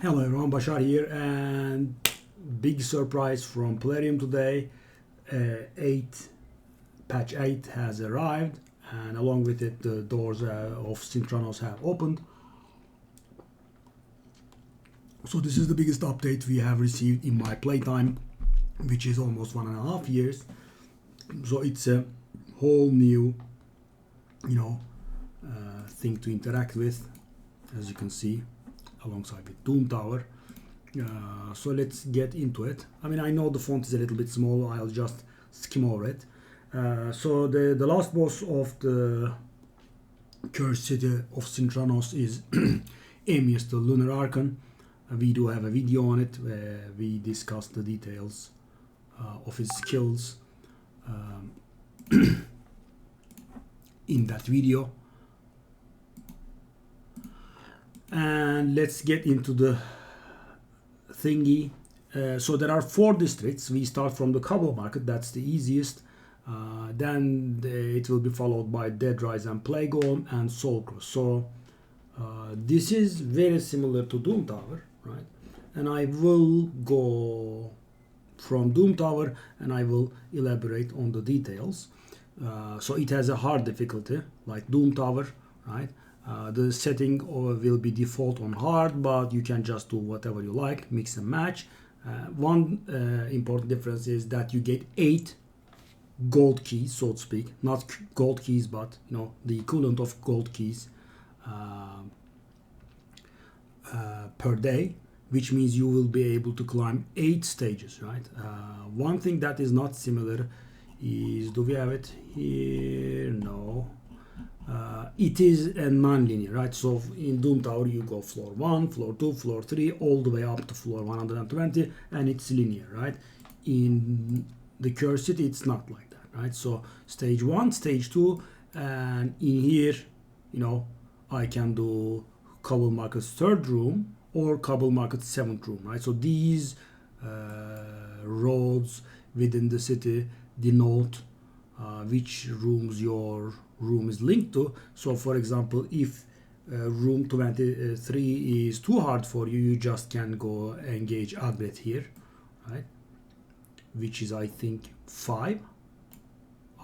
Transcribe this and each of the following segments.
Hello everyone, Bashar here, and big surprise from Plarium today. 8 patch 8 has arrived, and along with it the doors of Sintranos have opened. So this is the biggest update we have received in my playtime, which is almost 1.5 years. So it's a whole new thing to interact with, as you can see, alongside with Doom Tower. So let's get into it. I mean, I know the font is a little bit small, I'll just skim over it. So the last boss of the cursed city of Sintranos is Amius, the Lunar Archon. We do have a video on it where we discuss the details of his skills in that video. And let's get into the thingy. So there are 4 districts. We start from the Cobble Market, that's the easiest. Then it will be followed by Dead Rise and Plague Home and Soul Cross. So this is very similar to Doom Tower, right? And I will go from Doom Tower and I will elaborate on the details. So it has a hard difficulty like Doom Tower, right? The setting will be default on hard, but you can just do whatever you like, mix and match. One important difference is that you get 8 gold keys, so to speak, not gold keys, but the equivalent of gold keys per day, which means you will be able to climb 8 stages, right? One thing that is not similar is, do we have it here? No. It is a non-linear, right? So in Doom Tower you go floor 1, floor 2, floor 3, all the way up to floor 120, and it's linear, right? In the Cursed City it's not like that, right? So stage 1, stage 2, and in here, I can do Cobble Market's 3rd room or Cobble Market's 7th room, right? So these roads within the city denote which rooms your room is linked to. So for example, if room 23 is too hard for you, you just can go engage Agret here, right? Which is, I think, 5.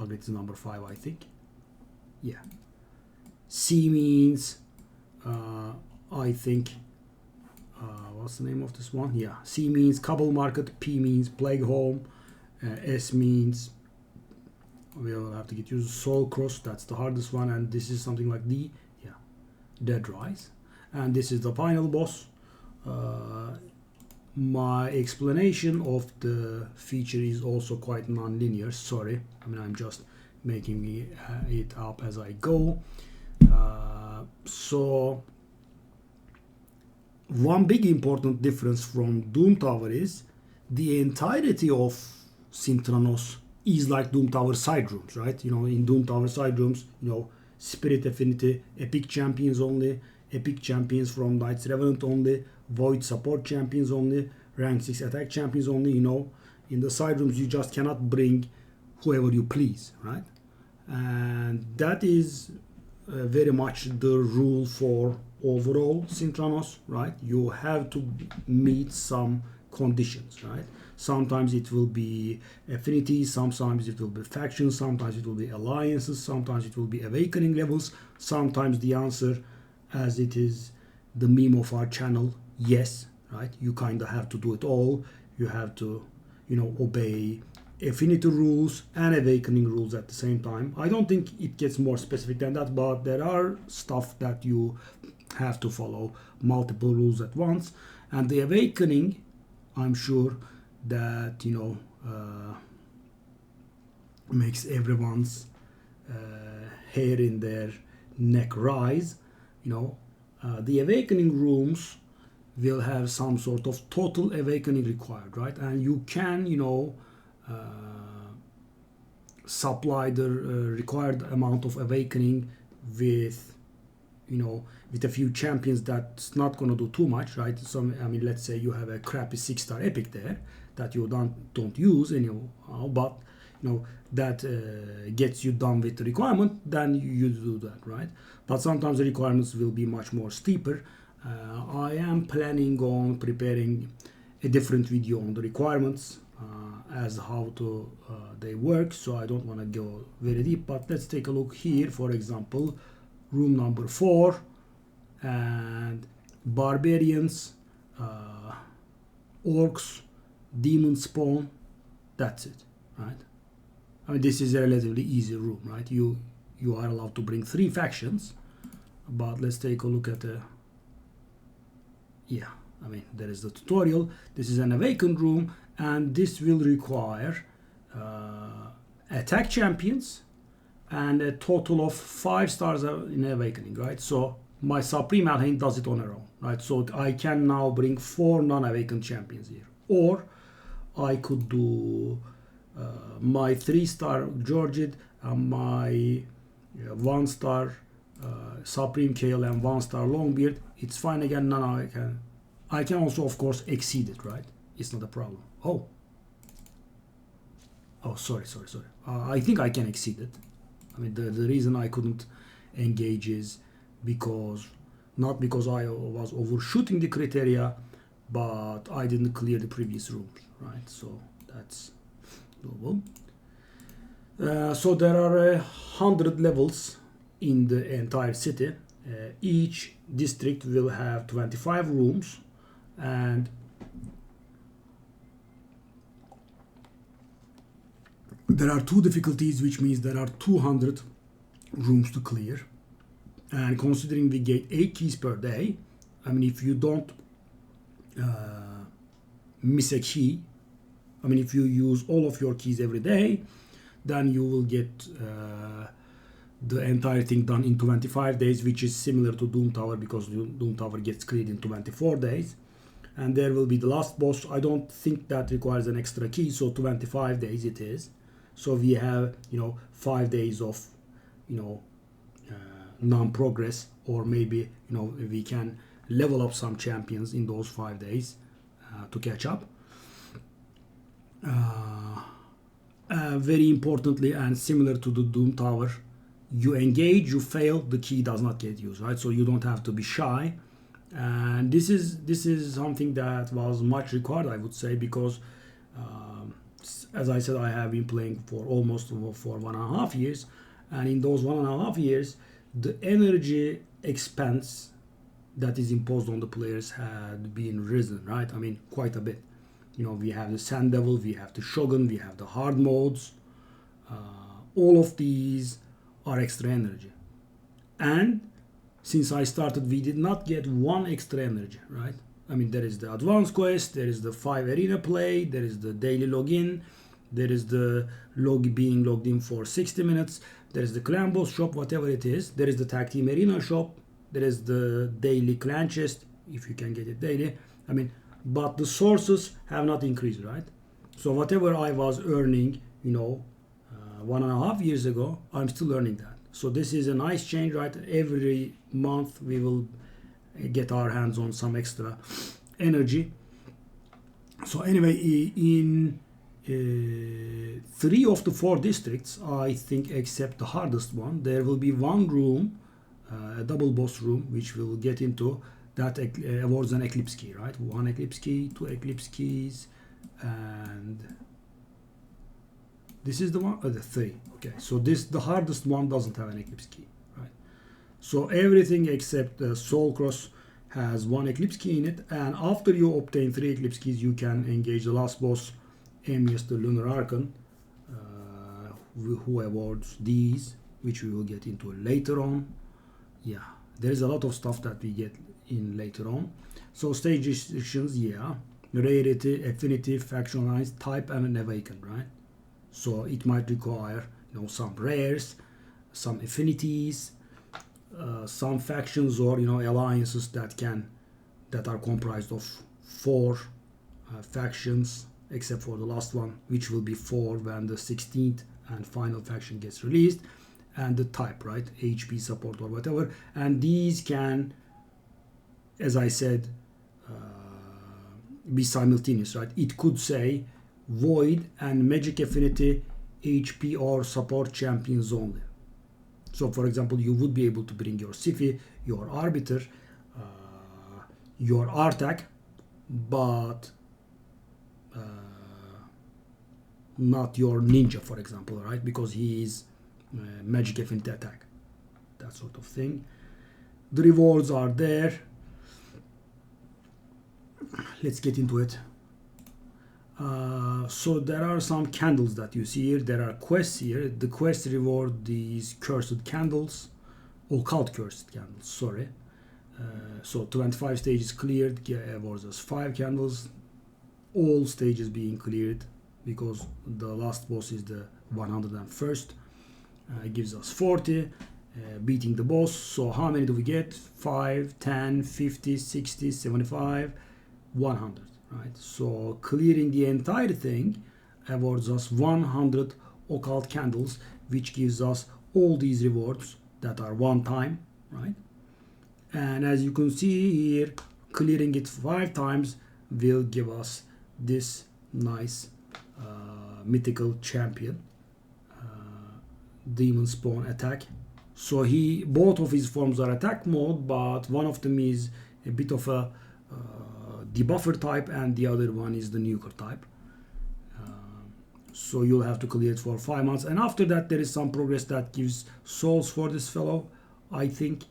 Agret is number 5, I think. Yeah. C means I think what's the name of this one? Yeah, C means Cobble Market, P means Plague Home, S means we'll have to get used to Soul Cross, that's the hardest one, and this is something like D, yeah, Dead Rise, and this is the final boss. My explanation of the feature is also quite non-linear, sorry, I mean I'm just making it up as I go. So one big important difference from Doom Tower is the entirety of Sintranos is like Doom Tower side rooms, right? In Doom Tower side rooms, Spirit Affinity, Epic Champions only, Epic Champions from Knights Revenant only, Void Support Champions only, Rank 6 Attack Champions only, In the side rooms, you just cannot bring whoever you please, right? And that is very much the rule for overall Sintranos, right? You have to meet some conditions, right? Sometimes it will be affinity, sometimes it will be factions, sometimes it will be alliances, sometimes it will be awakening levels, sometimes the answer, as it is the meme of our channel, yes, right? You kind of have to do it all. You have to, obey affinity rules and awakening rules at the same time. I don't think it gets more specific than that, but there are stuff that you have to follow multiple rules at once. And the awakening, I'm sure that makes everyone's hair in their neck rise. The awakening rooms will have some sort of total awakening required, right? And you can supply the required amount of awakening with with a few champions that's not going to do too much, right? So I mean, let's say you have a crappy 6-star epic there that you don't use anyhow, but that gets you done with the requirement, then you do that, right? But sometimes the requirements will be much more steeper. I am planning on preparing a different video on the requirements as how to they work, so I don't want to go very deep, but let's take a look here. For example, room number 4 and barbarians, orcs, demon spawn. That's it, right? I mean, this is a relatively easy room, right? You are allowed to bring 3 factions, but let's take a look at the I mean, there is the tutorial. This is an awakened room, and this will require attack champions and a total of 5 stars in awakening, right? So my Supreme Alhain does it on her own, right? So I can now bring 4 non-awakened champions here, or I could do my 3-star Georgid and my 1-star Supreme Kale and 1-star Longbeard. It's fine again. No, I can also, of course, exceed it, right? It's not a problem. Oh, sorry. I think I can exceed it. I mean, the reason I couldn't engage is not because I was overshooting the criteria, but I didn't clear the previous rooms, right? So that's doable. So there are 100 levels in the entire city. Each district will have 25 rooms, and there are 2 difficulties, which means there are 200 rooms to clear. And considering we get 8 keys per day, I mean, if you don't miss a key, I mean, if you use all of your keys every day, then you will get the entire thing done in 25 days, which is similar to Doom Tower, because Doom Tower gets cleared in 24 days. And there will be the last boss. I don't think that requires an extra key, so 25 days it is. So we have, 5 days of, non-progress, or maybe, we can level up some champions in those 5 days to catch up. Very importantly, and similar to the Doom Tower, you engage, you fail, the key does not get used, right? So you don't have to be shy. And this is something that was much required, I would say, because as I said, I have been playing for almost for 1.5 years, and in those 1.5 years, the energy expense that is imposed on the players had been risen, right? I mean, quite a bit. We have the Sand Devil, we have the Shogun, we have the hard modes. All of these are extra energy. And since I started, we did not get 1 extra energy, right? I mean, there is the advanced quest, there is the 5 arena play, there is the daily login, there is the being logged in for 60 minutes, there is the clan boss shop, whatever it is, there is the tag team arena shop, there is the daily clan chest, if you can get it daily. I mean, but the sources have not increased, right? So whatever I was earning, 1.5 years ago, I'm still earning that. So this is a nice change, right? Every month we will get our hands on some extra energy. So anyway, in 3 of the 4 districts, I think, except the hardest one, there will be 1 room, a double boss room, which we will get into, that awards an eclipse key, right? 1 eclipse key, 2 eclipse keys, and this is the one, the 3. Okay, so the hardest one doesn't have an eclipse key, right? So everything except Soul Cross has 1 eclipse key in it, and after you obtain 3 eclipse keys, you can engage the last boss, Amyas the Lunar Archon, who awards these, which we will get into later on. Yeah, there's a lot of stuff that we get in later on. So stage restrictions, rarity, affinity, faction lines, type, and an awakened, right? So it might require some rares, some affinities, some factions, or alliances that are comprised of 4 factions, except for the last one, which will be 4 when the 16th and final faction gets released, and the type, right? HP support or whatever. And these can, as I said, be simultaneous, right? It could say Void and Magic Affinity HP or support champions only. So for example, you would be able to bring your Sifi, your Arbiter, your Artak, but not your ninja, for example, right? Because he is magic affinity attack, that sort of thing. The rewards are there. Let's get into it. So there are some candles that you see here. There are quests here. The quest reward these cursed candles, occult cursed candles, sorry. So 25 stages cleared awards us 5 candles. All stages being cleared, because the last boss is the 101st. It gives us 40. Beating the boss. So how many do we get? 5, 10, 50, 60, 75, 100. Right? So clearing the entire thing awards us 100 occult candles, which gives us all these rewards that are one time, right? And as you can see here, clearing it 5 times will give us this nice mythical champion, demon spawn attack. So both of his forms are attack mode, but one of them is a bit of a debuffer type, and the other one is the nuker type. So you'll have to clear it for 5 months, and after that there is some progress that gives souls for this fellow, I think.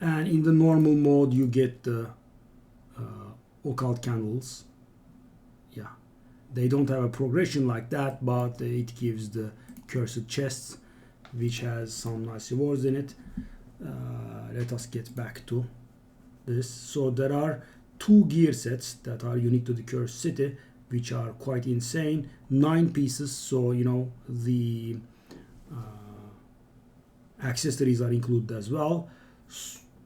And in the normal mode you get the occult candles. They don't have a progression like that, but it gives the cursed chests, which has some nice rewards in it. Let us get back to this. So there are 2 gear sets that are unique to the Cursed City, which are quite insane. 9 pieces, so you know the accessories are included as well.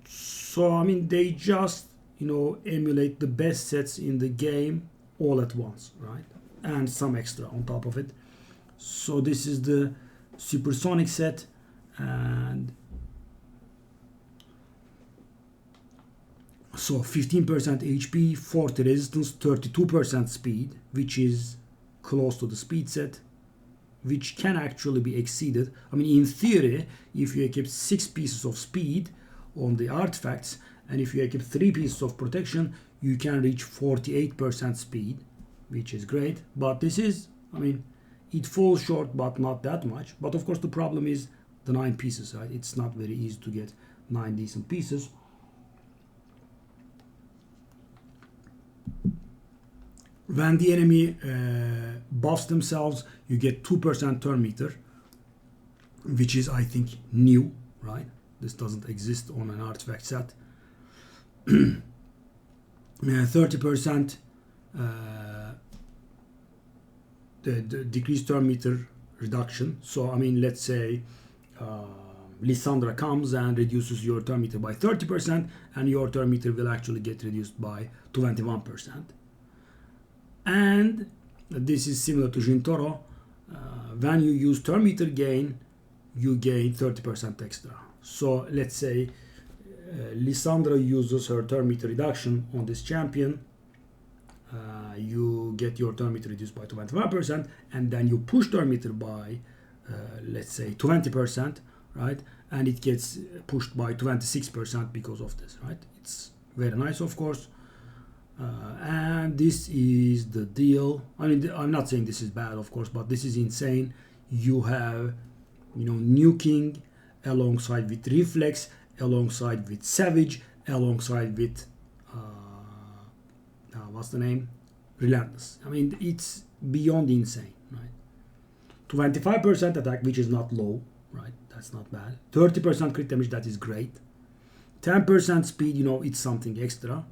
So I mean, they just emulate the best sets in the game all at once, right? And some extra on top of it. So this is the supersonic set, and so 15% HP, 40 resistance, 32% speed, which is close to the speed set, which can actually be exceeded. I mean, in theory, if you equip 6 pieces of speed on the artifacts, and if you equip 3 pieces of protection, you can reach 48% speed, which is great. But this is, I mean, it falls short, but not that much. But of course, the problem is the 9 pieces, right? It's not very easy to get 9 decent pieces. When the enemy buffs themselves, you get 2% turn meter, which is, I think, new, right? This doesn't exist on an artifact set. 30% the decreased turn meter reduction. So I mean, let's say Lysandra comes and reduces your turn meter by 30%, and your turn meter will actually get reduced by 21%. And this is similar to Jintoro. When you use turn meter gain, you gain 30% extra. So let's say Lysandra uses her turn meter reduction on this champion. You get your turn meter reduced by 25%, and then you push turn meter by let's say 20%, right? And it gets pushed by 26% because of this, right? It's very nice, of course. And this is the deal. I mean, I'm not saying this is bad, of course, but this is insane. You have, nuking alongside with reflex, alongside with savage, alongside with what's the name? Relentless. I mean, it's beyond insane, right? 25% attack, which is not low, right? That's not bad. 30% crit damage, that is great. 10% speed, it's something extra.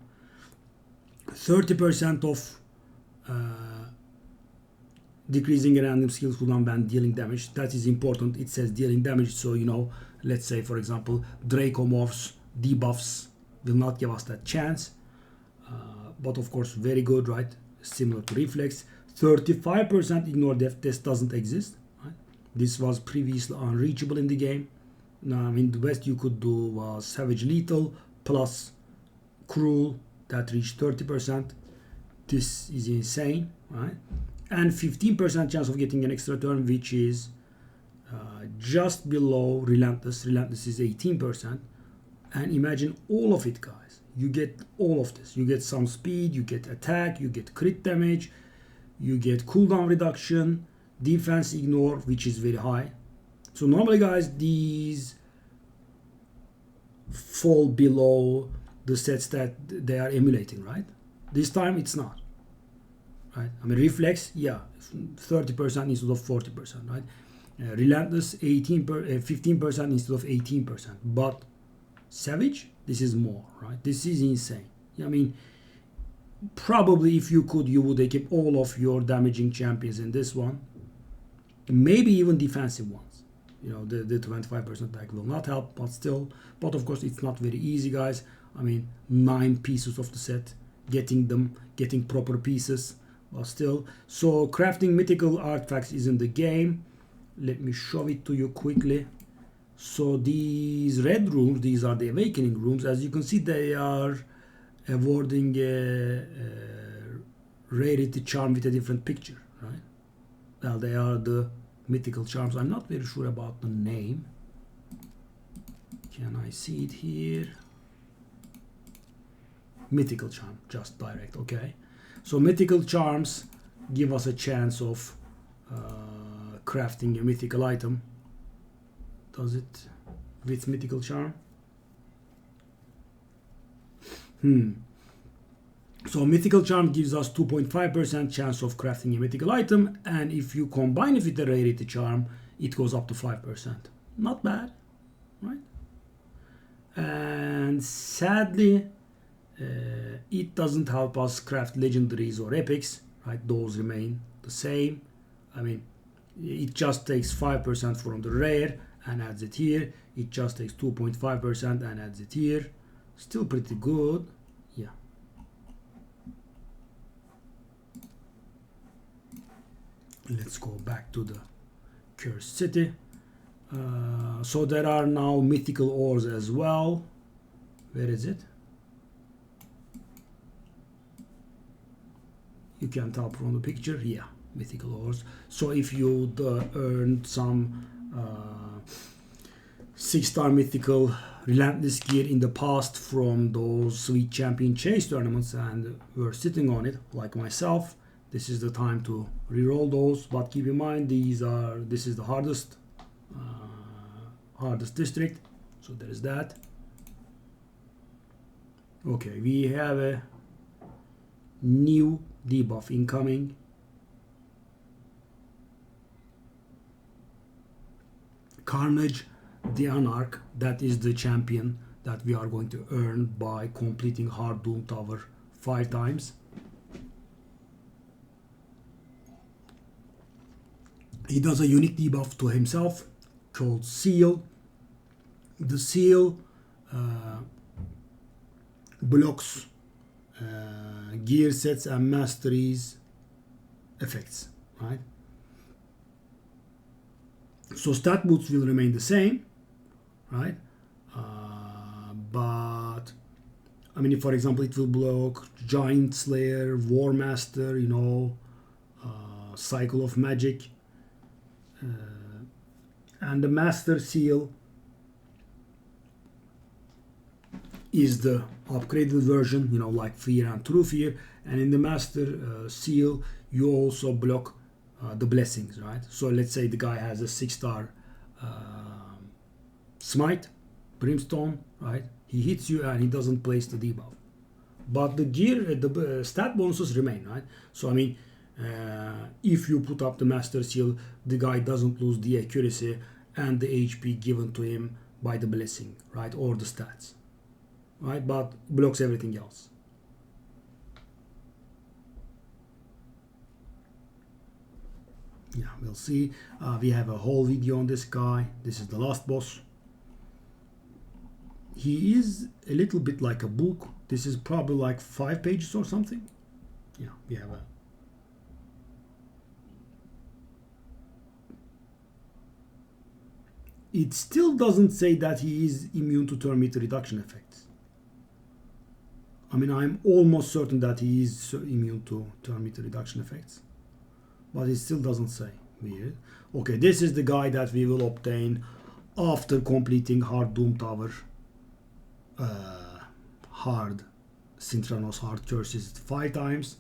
30% of decreasing a random skill cooldown when dealing damage. That is important. It says dealing damage, so let's say, for example, Dracomorphs debuffs will not give us that chance. But of course, very good, right? Similar to reflex. 35% ignore death. This doesn't exist, right? This was previously unreachable in the game. Now, I mean, the best you could do was Savage Lethal plus Cruel, that reached 30%. This is insane, right? And 15% chance of getting an extra turn, which is just below Relentless. Relentless is 18%. And imagine all of it, guys. You get all of this. You get some speed, you get attack, you get crit damage, you get cooldown reduction, defense ignore, which is very high. So normally, guys, these fall below the sets that they are emulating, right? This time it's not, right? I mean, reflex, yeah, 30% instead of 40%, right? Relentless, 15% instead of 18%. But Savage, this is more, right? This is insane. I mean, probably if you could, you would equip all of your damaging champions in this one. Maybe even defensive ones. You know, the 25% attack will not help, but still. But of course, it's not very easy, guys. I mean, 9 pieces of the set, getting proper pieces, but still. So crafting mythical artifacts is in the game. Let me show it to you quickly. So these red rooms, these are the awakening rooms. As you can see, they are awarding a rarity charm with a different picture, right? Well, they are the mythical charms. I'm not very sure about the name. Can I see it here? Mythical charm, just direct. Okay, so mythical charms give us a chance of crafting a mythical item. Does it with mythical charm? So mythical charm gives us 2.5% chance of crafting a mythical item, and if you combine it with a rarity charm, it goes up to 5%. Not bad, right? And sadly, it doesn't help us craft legendaries or epics, right? Those remain the same. I mean, it just takes 5% from the rare and adds it here. It just takes 2.5% and adds it here. Still pretty good. Yeah. Let's go back to the Cursed City. So there are now mythical ores as well. Where is it? You can tell from the picture. Yeah, mythical ores. So if you earned some 6-star mythical relentless gear in the past from those sweet champion chase tournaments and were sitting on it, like myself, this is the time to reroll those. But keep in mind, this is the hardest district, so there is that. Okay, we have a new debuff incoming. Carnage the Anarch, that is the champion that we are going to earn by completing Hard Doom Tower 5 times. He does a unique debuff to himself called Seal. The Seal blocks gear sets and masteries effects, right? So stat boots will remain the same, right? But I mean, if, for example, it will block Giant Slayer, War Master, you know, Cycle of Magic, and the Master Seal is the upgraded version, you know, like Fear and True Fear. And in the Master Seal, you also block the blessings, right? So let's say the guy has a 6-star smite, brimstone, right? He hits you and he doesn't place the debuff, but the gear, the stat bonuses remain, right? So I mean, if you put up the Master Seal, the guy doesn't lose the accuracy and the HP given to him by the blessing, right? Or the stats, right? But blocks everything else. Yeah, we'll see. We have a whole video on this guy. This is the last boss. He is a little bit like a book. This is probably like 5 pages or something. Yeah, we have a... It still doesn't say that he is immune to turn meter reduction effects. I mean, I'm almost certain that he is immune to turn meter reduction effects, but it still doesn't say. Weird. Okay, this is the guy that we will obtain after completing hard Doom Tower, hard Sintranos hard curses 5 times.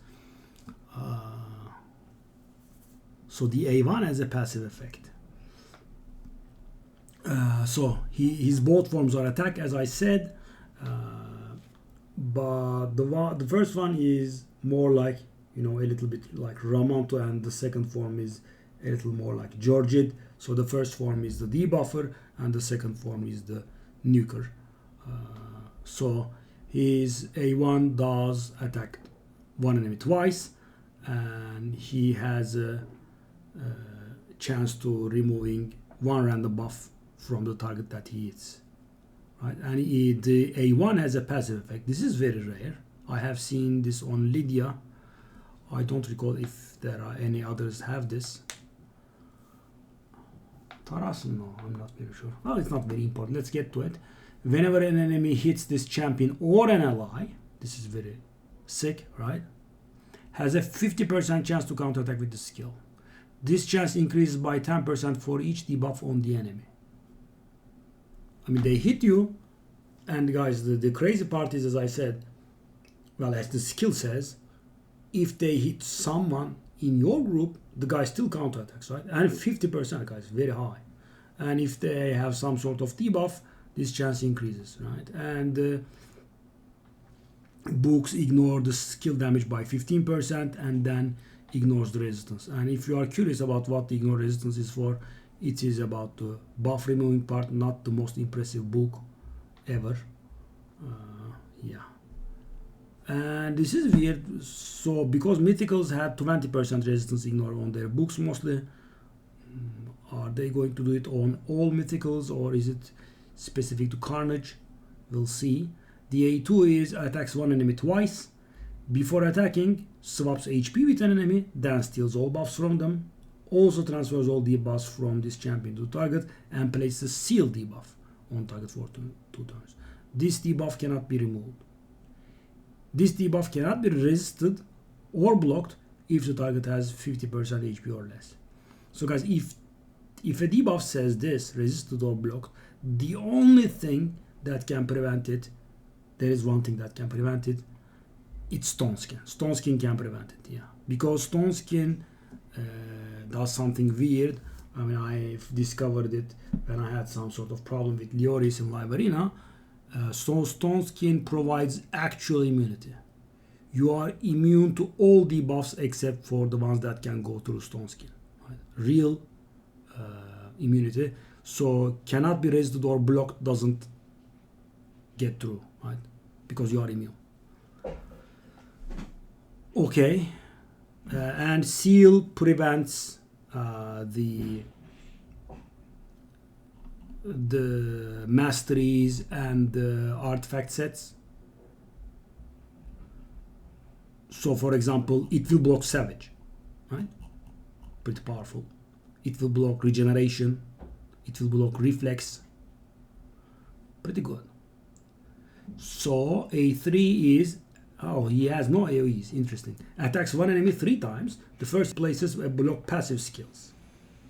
So the A1 has a passive effect. So his both forms are attack, as I said, but the first one is more like, you know, a little bit like Ramanto, and the second form is a little more like Georgid. So the first form is the debuffer, and the second form is the nuker. So his A1 does attack one enemy twice, and he has a chance to removing one random buff from the target that he hits. Right, and the A1 has a passive effect. This is very rare. I have seen this on Lydia. I don't recall if there are any others have this. Taras, no, I'm not very sure. Well, it's not very important. Let's get to it. Whenever an enemy hits this champion or an ally, this is very sick, right? Has a 50% chance to counterattack with the skill. This chance increases by 10% for each debuff on the enemy. I mean, they hit you, and guys, the crazy part is, as I said, well, as the skill says, if they hit someone in your group, the guy still counterattacks, right? And 50%, guys, very high. And if they have some sort of debuff, this chance increases, right? And books ignore the skill damage by 15% and then ignores the resistance. And if you are curious about what the ignore resistance is for, it is about the buff removing part, not the most impressive book ever. Yeah. And this is weird. So because mythicals had 20% resistance ignore on their books mostly, are they going to do it on all mythicals, or is it specific to Carnage? We'll see. The A2 is attacks one enemy twice. Before attacking, swaps HP with an enemy, then steals all buffs from them. Also transfers all debuffs from this champion to target and places seal debuff on target for 2 turns. This debuff cannot be removed. This debuff cannot be resisted or blocked if the target has 50% HP or less. So guys, if a debuff says this, resisted or blocked, the only thing that can prevent it, there is one thing that can prevent it, it's Stone Skin. Stone Skin can prevent it, yeah. Because Stone Skin does something weird. I mean, I've discovered it when I had some sort of problem with Leoris in Live Arena. So Stone Skin provides actual immunity. You are immune to all debuffs except for the ones that can go through Stone Skin. Right? Real immunity. So cannot be resisted or blocked, doesn't get through, right? Because you are immune. Okay. And seal prevents the masteries and the artifact sets. So for example, it will block Savage, right? Pretty powerful. It will block regeneration. It will block reflex. Pretty good. So A3 is, oh, he has no AoEs. Interesting. Attacks one enemy 3 times. The first places a block passive skills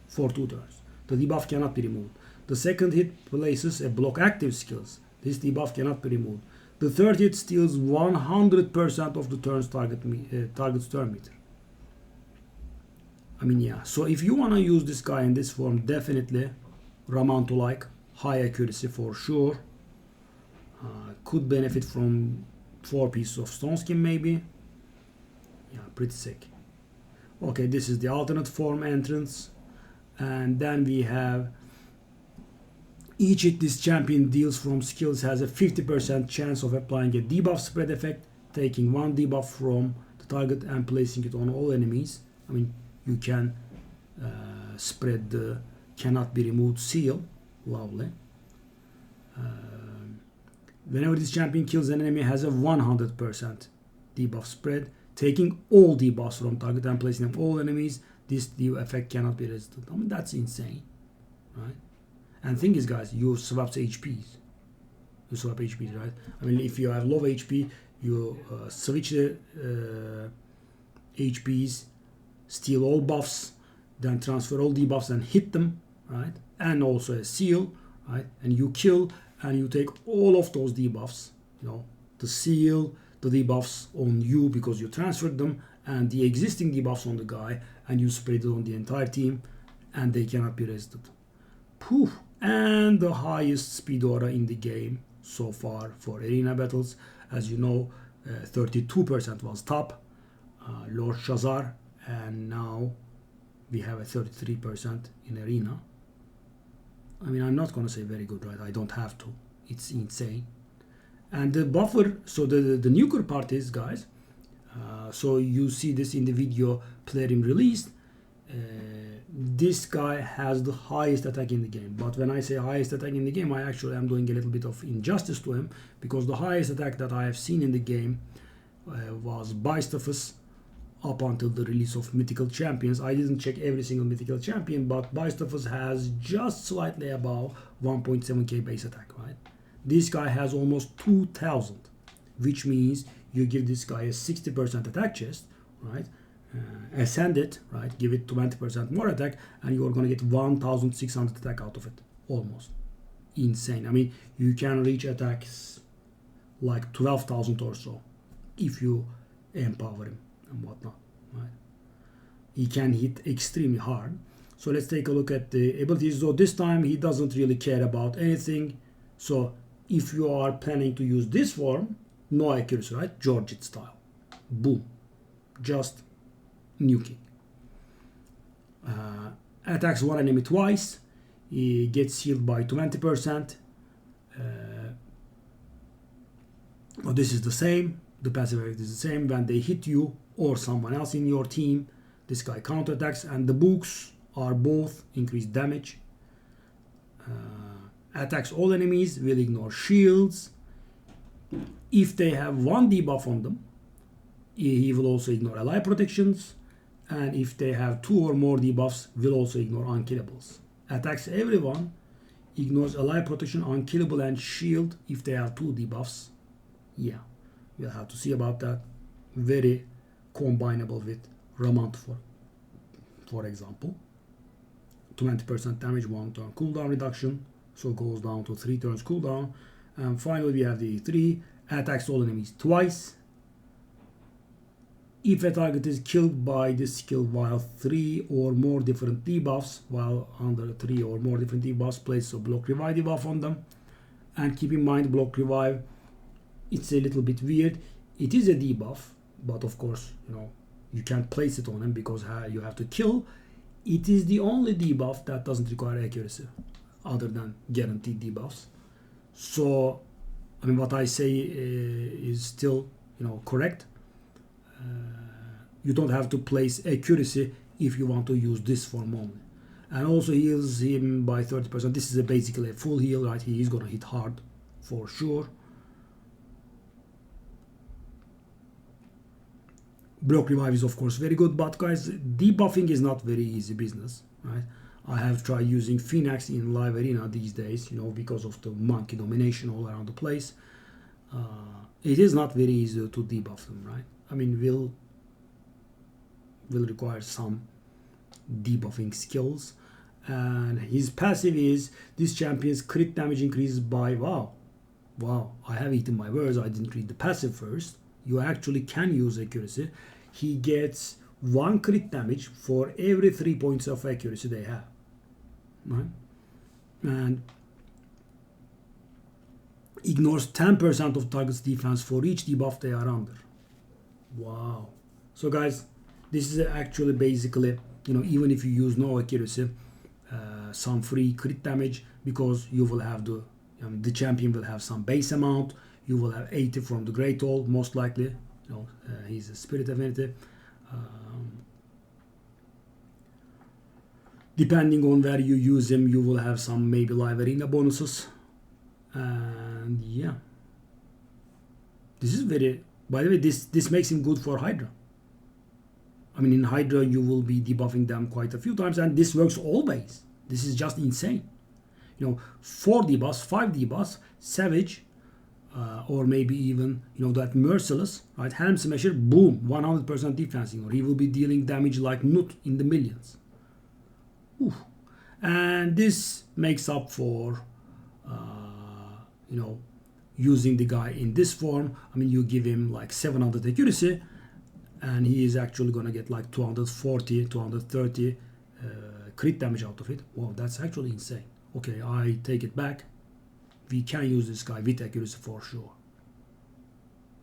for 2 turns. The debuff cannot be removed. The second hit places a block active skills. This debuff cannot be removed. The third hit steals 100% of the turn's target's turn meter. I mean, yeah. So if you want to use this guy in this form, definitely Ramanto-like, high accuracy for sure. Could benefit from 4 pieces of Stone Skin maybe. Yeah, pretty sick. Okay, this is the alternate form entrance. And then we have each hit this champion deals from skills has a 50% chance of applying a debuff spread effect, taking 1 debuff from the target and placing it on all enemies. I mean, you can spread the cannot be removed seal. Lovely. Whenever this champion kills an enemy, has a 100% debuff spread, taking all debuffs from target and placing them on all enemies. This effect cannot be resisted. I mean, that's insane, right? And thing is, guys, you swap HPs. You swap HPs, right? I mean, if you have low HP, you switch the HPs, steal all buffs, then transfer all debuffs and hit them, right? And also a seal, right? And you kill and you take all of those debuffs, you know, the seal, the debuffs on you because you transferred them, and the existing debuffs on the guy, and you spread it on the entire team, and they cannot be resisted. Poof. And the highest speed aura in the game so far for arena battles, as you know, 32% was top, Lord Shazar, and now we have a 33% in arena. I mean, I'm not gonna say very good, right? I don't have to. It's insane. And the buffer, so the nuclear part is, guys, so you see this in the video player in released. This guy has the highest attack in the game, but when I say highest attack in the game, I actually am doing a little bit of injustice to him, because the highest attack that I have seen in the game was Bystafus up until the release of mythical champions. I didn't check every single mythical champion, but Bystafus has just slightly above 1.7k base attack, right? This guy has almost 2000, which means you give this guy a 60% attack chest, right? Ascend it, right? Give it 20% more attack, and you are going to get 1600 attack out of it. Almost insane. I mean, you can reach attacks like 12,000 or so if you empower him and whatnot, right? He can hit extremely hard. So let's take a look at the abilities. So this time he doesn't really care about anything. So if you are planning to use this form, no accuracy, right? Georgette style. Boom. Just nuking. Attacks one enemy twice. He gets healed by 20%. Well, this is the same. The passive effect is the same. When they hit you or someone else in your team, this guy counterattacks, and the books are both increased damage. Attacks all enemies, will ignore shields. If they have one debuff on them, he will also ignore ally protections, and if they have 2 or more debuffs, will also ignore unkillables. Attacks everyone, ignores ally protection, unkillable, and shield if they have 2 debuffs. Yeah, we'll have to see about that. Very combinable with Ramant, for example. 20% damage, 1 turn cooldown reduction, so goes down to 3 turns cooldown. And finally we have the 3, attacks all enemies twice. If a target is killed by this skill while 3 or more different debuffs, while under 3 or more different debuffs, place a block revive debuff on them. And keep in mind, block revive, it's a little bit weird. It is a debuff, but of course, you know, you can't place it on them because you have to kill. It is the only debuff that doesn't require accuracy, other than guaranteed debuffs. So, I mean, what I say is still, you know, correct. You don't have to place accuracy if you want to use this form only. And also heals him by 30%. This is basically a full heal, right? He is going to hit hard for sure. Block revive is of course very good, but guys, debuffing is not very easy business, right? I have tried using Phoenix in live arena these days, you know, because of the monkey domination all around the place. It is not very easy to debuff them, right? I mean, will require some debuffing skills. And his passive is this champion's crit damage increases by, wow, I have eaten my words. I didn't read the passive first. You actually can use accuracy. He gets 1 crit damage for every 3 points of accuracy they have, right? And ignores 10% of target's defense for each debuff they are under. Wow. So guys, this is actually basically, you know, even if you use no accuracy, some free crit damage, because you will have the champion will have some base amount. You will have 80 from the Great Owl, most likely. You know, he's a spirit affinity. Depending on where you use him, you will have some maybe live arena bonuses. And yeah, this is very. By the way, this makes him good for Hydra. I mean, in Hydra you will be debuffing them quite a few times, and this works always. This is just insane. You know, 4 debuffs, 5 debuffs, Savage. Or maybe even, you know, that Merciless, right? Helm Smasher, boom, 100% defense. You know, he will be dealing damage like Nut in the millions. Ooh. And this makes up for you know, using the guy in this form. I mean, you give him like 700 accuracy and he is actually going to get like 240, 230 crit damage out of it. Wow, that's actually insane. Okay, I take it back. We can use this guy with accuracy for sure.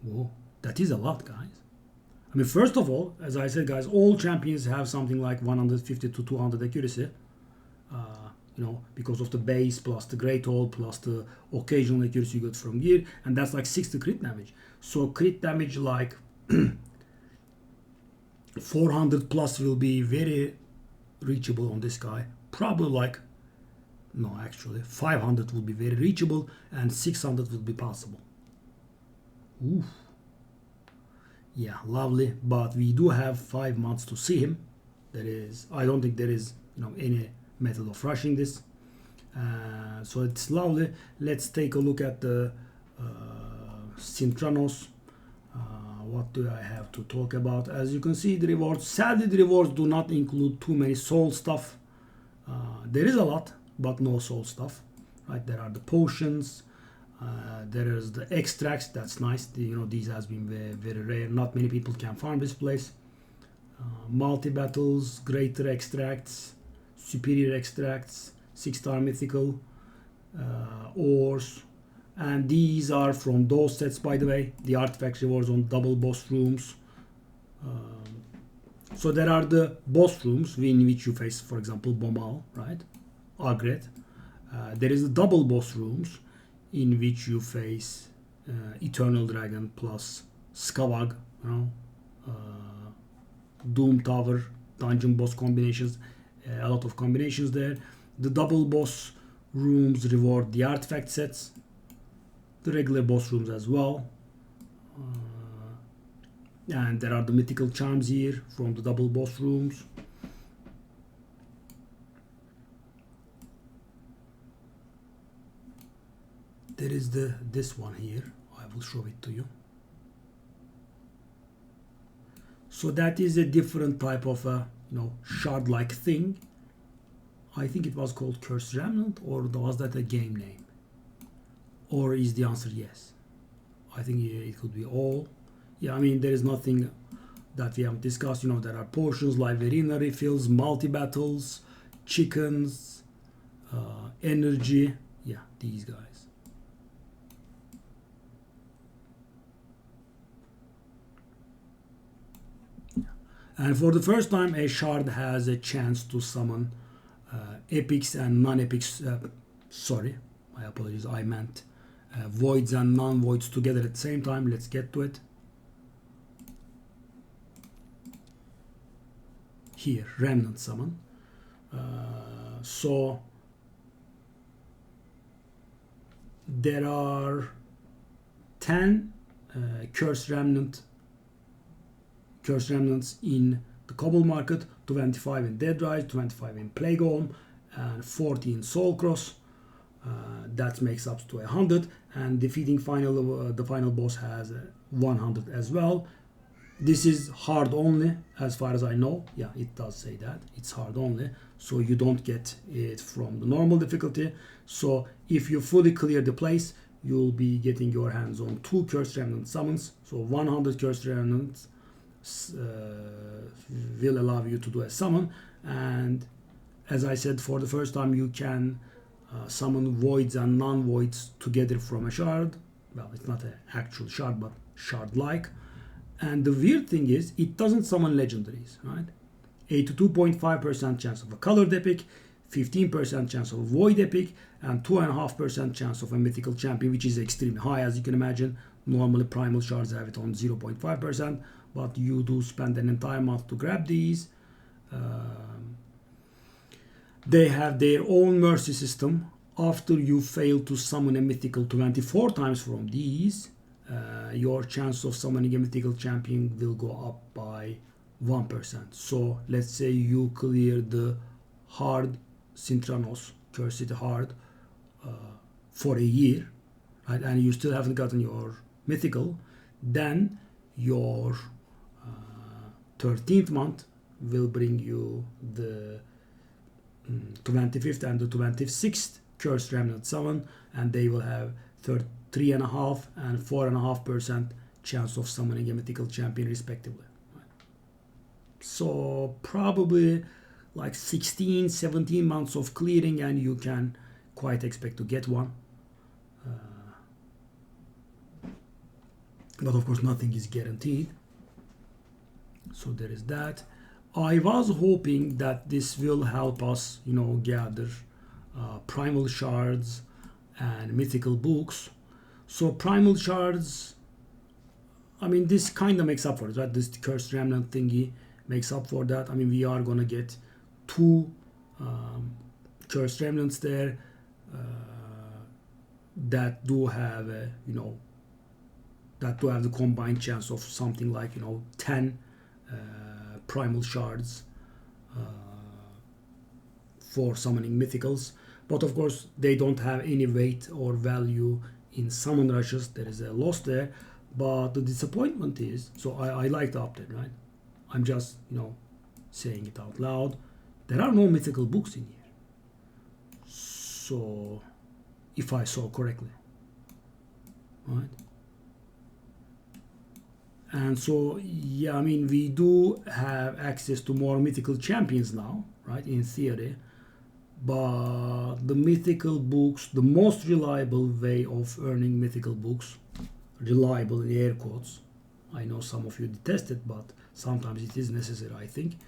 Whoa, that is a lot, guys. I mean, first of all, as I said, guys, all champions have something like 150 to 200 accuracy. You know, because of the base plus the great hold plus the occasional accuracy you get from gear, and that's like 60 crit damage. So crit damage like 400 plus will be very reachable on this guy. Probably like, no, actually 500 will be very reachable and 600 will be possible. Oof. Yeah, lovely. But we do have 5 months to see him. That is, I don't think there is, you know, any method of rushing this. So it's lovely. Let's take a look at the Sintranos. What do I have to talk about? As you can see, the rewards, sadly the rewards do not include too many soul stuff. There is a lot, but no soul stuff, right? There are the potions, there is the extracts. That's nice. You know, these has been very, very rare. Not many people can farm this place. Multi battles, greater extracts, superior extracts, 6-star mythical, ores, and these are from those sets, by the way. The artifact rewards on double boss rooms. So there are the boss rooms in which you face, for example, Bomal, right? Agret. There is the double boss rooms in which you face Eternal Dragon plus Skavag, you know, Doom Tower, dungeon boss combinations, a lot of combinations there. The double boss rooms reward the artifact sets, the regular boss rooms as well. And there are the mythical charms here from the double boss rooms. There is this one here. I will show it to you. So that is a different type of a, you know, shard-like thing. I think it was called Cursed Remnant, or was that a game name? Or is the answer yes? I think it could be all. Yeah, I mean, there is nothing that we haven't discussed. You know, there are potions, live arena refills, multi-battles, chickens, energy. Yeah, these guys. And for the first time, a shard has a chance to summon epics and non-epics. Sorry, my apologies. I meant voids and non-voids together at the same time. Let's get to it. Here, remnant summon. So there are 10 cursed remnants in the Cobble Market, 25 in Dead Rise, 25 in Plague Home, and 40 in Soul Cross. That makes up to 100, and defeating the final boss has 100 as well. This is hard only, as far as I know. Yeah, it does say that it's hard only, so you don't get it from the normal difficulty. So if you fully clear the place, you'll be getting your hands on 2 Cursed Remnant summons. So 100 Cursed Remnants will allow you to do a summon, and as I said, for the first time you can summon voids and non-voids together from a shard. Well, it's not an actual shard, but shard-like. And the weird thing is, it doesn't summon legendaries, right? 82.5% chance of a colored epic, 15% chance of a void epic, and 2.5% chance of a mythical champion, which is extremely high, as you can imagine. Normally primal shards have it on 0.5%, but you do spend an entire month to grab these. They have their own mercy system. After you fail to summon a mythical 24 times from these, your chance of summoning a mythical champion will go up by 1%. So let's say you clear the hard Sintranos, Curse City hard, for a year, right, and you still haven't gotten your mythical, then your 13th month will bring you the 25th and the 26th Cursed Remnant summon, and they will have 3.5 and 4.5% chance of summoning a mythical champion respectively. So probably like 16, 17 months of clearing and you can quite expect to get one. But of course nothing is guaranteed. So there is that. I was hoping that this will help us, gather primal shards and mythical books. So primal shards, I mean, this kind of makes up for it, right? This Cursed Remnant thingy makes up for that. I mean, we are gonna get 2 Cursed Remnants there that do have that do have the combined chance of something like 10 primal shards for summoning mythicals, but of course they don't have any weight or value in summon rushes. There is a loss there, but the disappointment is, so I like the update, right? I'm just saying it out loud, there are no mythical books in here, so if I saw correctly, right? And so, yeah, I mean, we do have access to more mythical champions now, right, in theory. But the mythical books, the most reliable way of earning mythical books, reliable in air quotes, I know some of you detest it, but sometimes it is necessary, I think.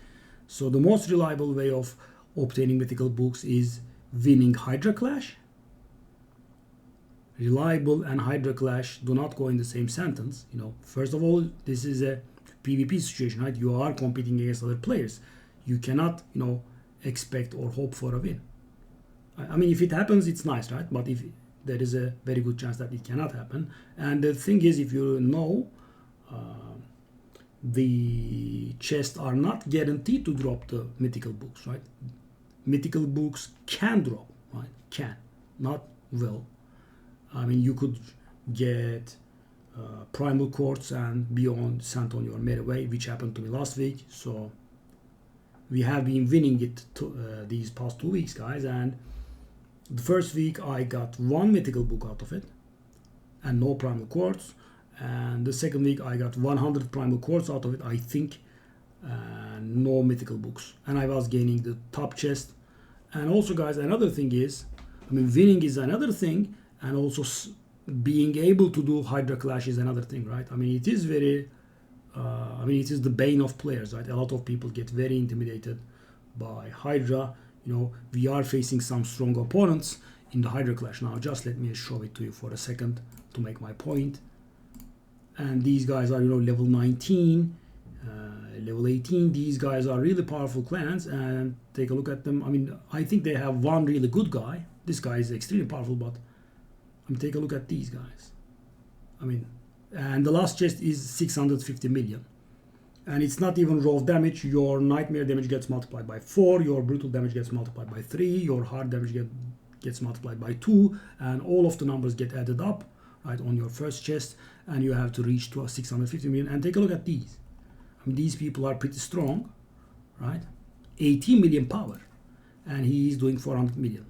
So the most reliable way of obtaining mythical books is winning Hydra Clash. Reliable and Hydra Clash do not go in the same sentence. First of all, this is a PvP situation, right? You are competing against other players. You cannot, expect or hope for a win. I mean, if it happens, it's nice, right? But if there is a very good chance that it cannot happen. And the thing is, if you know, the chests are not guaranteed to drop the mythical books, right? Mythical books can drop, right? Can, not will. I mean, you could get primal quartz and beyond sent on your merry way, which happened to me last week. So we have been winning it these past 2 weeks, guys. And the first week I got 1 mythical book out of it and no primal quartz. And the second week I got 100 primal quartz out of it, I think, and no mythical books. And I was gaining the top chest. And also, guys, another thing is, I mean, winning is another thing. And also being able to do Hydra Clash is another thing, right? I mean, it is very, it is the bane of players, right? A lot of people get very intimidated by Hydra. We are facing some strong opponents in the Hydra Clash. Now, just let me show it to you for a second to make my point. And these guys are, level 19, level 18. These guys are really powerful clans, and take a look at them. I mean, I think they have one really good guy. This guy is extremely powerful, but take a look at these guys. I mean, and the last chest is 650 million. And it's not even raw damage. Your nightmare damage gets multiplied by 4. Your brutal damage gets multiplied by 3. Your hard damage gets multiplied by 2. And all of the numbers get added up, right, on your first chest. And you have to reach to 650 million. And take a look at these. I mean, these people are pretty strong, right? 18 million power. And he is doing 400 million.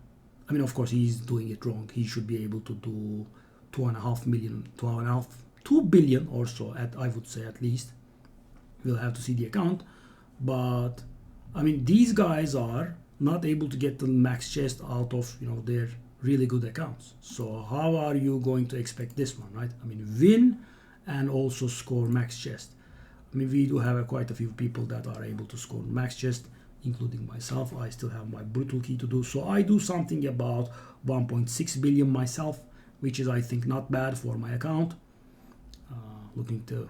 I mean, of course, he's doing it wrong. He should be able to do 2.5 million, 2 billion or so, I would say at least. We'll have to see the account. But, I mean, these guys are not able to get the max chest out of, their really good accounts. So how are you going to expect this one, right? I mean, win and also score max chest. I mean, we do have quite a few people that are able to score max chest, including myself. I still have my brutal key to do. So I do something about 1.6 billion myself, which is, I think, not bad for my account. Looking to,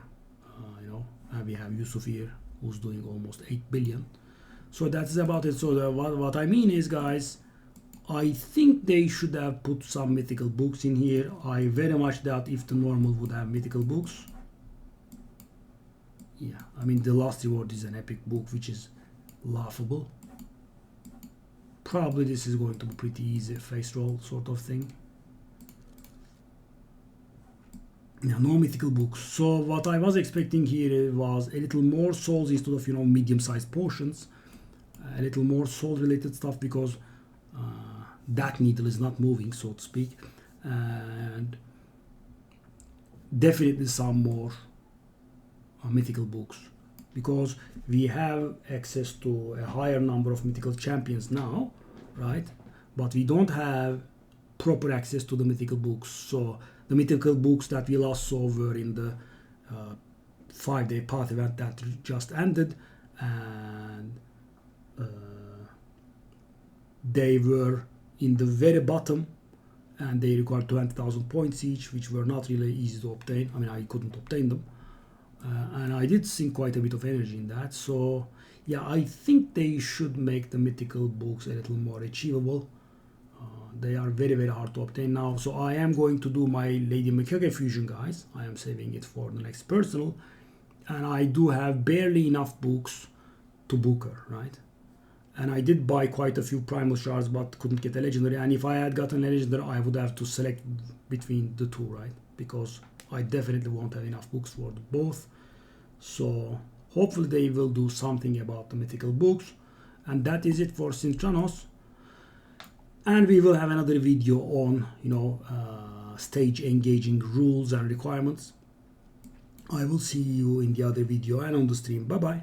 and we have Yusuf here, who's doing almost 8 billion. So that's about it. So what I mean is, guys, I think they should have put some mythical books in here. I very much doubt if the normal would have mythical books. Yeah, I mean, the last reward is an epic book, which is laughable. Probably this is going to be pretty easy face roll sort of thing. Yeah, no mythical books. So what I was expecting here was a little more souls instead of medium-sized potions, a little more soul related stuff, because that needle is not moving, so to speak. And definitely some more mythical books, because we have access to a higher number of mythical champions now, right? But we don't have proper access to the mythical books. So the mythical books that we last saw were in the 5-day path event that just ended, and they were in the very bottom, and they required 20,000 points each, which were not really easy to obtain. I mean, I couldn't obtain them, and I did sink quite a bit of energy in that. So yeah, I think they should make the mythical books a little more achievable. They are very, very hard to obtain now. So I am going to do my Lady Mikage fusion, guys. I am saving it for the next personal, and I do have barely enough books to book her, right? And I did buy quite a few primal shards, but couldn't get a legendary. And if I had gotten a legendary, I would have to select between the two, right? Because I definitely won't have enough books for both. So hopefully they will do something about the mythical books. And that is it for Sintranos. And we will have another video on, stage engaging rules and requirements. I will see you in the other video and on the stream. Bye bye.